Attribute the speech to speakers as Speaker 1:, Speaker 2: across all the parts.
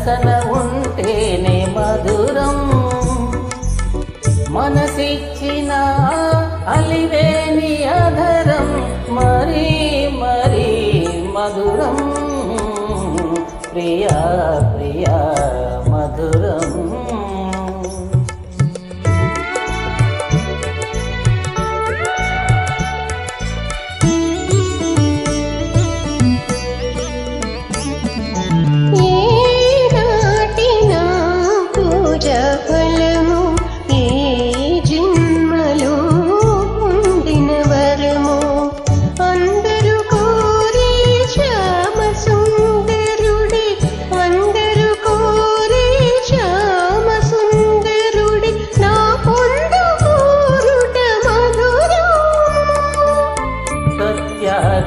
Speaker 1: సరసన ఉంటేనే మధురం. మనసిచ్చిన అలివేని అధరం మరీ మరీ మధురం. ప్రియా ప్రియా మధురం.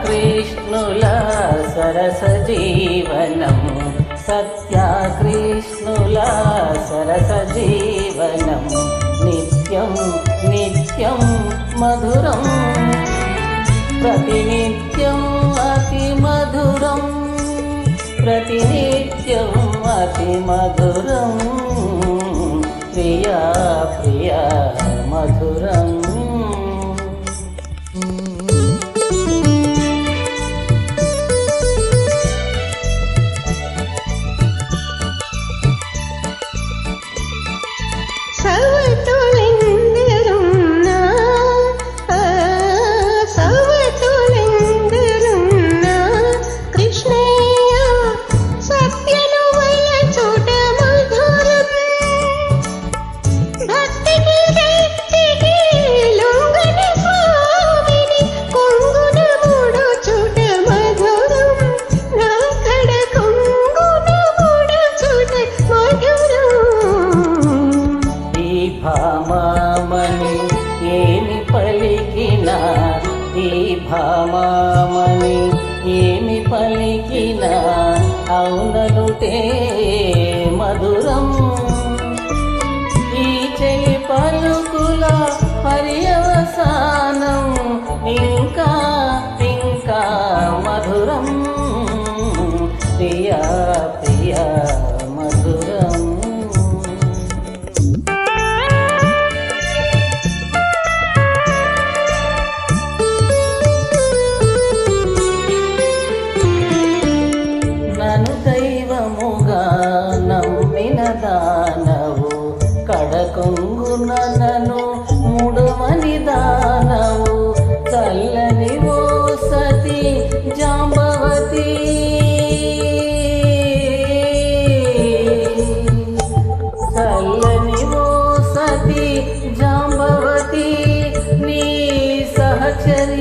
Speaker 1: కృష్ణుల సరస జీవనం, సత్యకృష్ణుల సరస జీవనం నిత్యం నిత్యం మధురం. ప్రతినిత్యం అతి మధురం, ప్రతినిత్యం అతి మధురం. ప్రియా ప్రియా మధురం. భామామణి ఏమి పలికినా, ఈ భామామణి ఏమి పలికినా అవుననుటే మధురం. ఈ చెలి పలుకుల పర్యవసానం ఇంకా ఇంకా మధురం. ప్రియా ప్రియా మధురం. నన్ను దైవముగా నమ్మిన దానవు, కడకొంగున నన్ను ముడవని దానవు. చల్లని ఓ సతి జాంబవతి, చల్లని ఓ సతి జాంబవతి, నీ సహచరి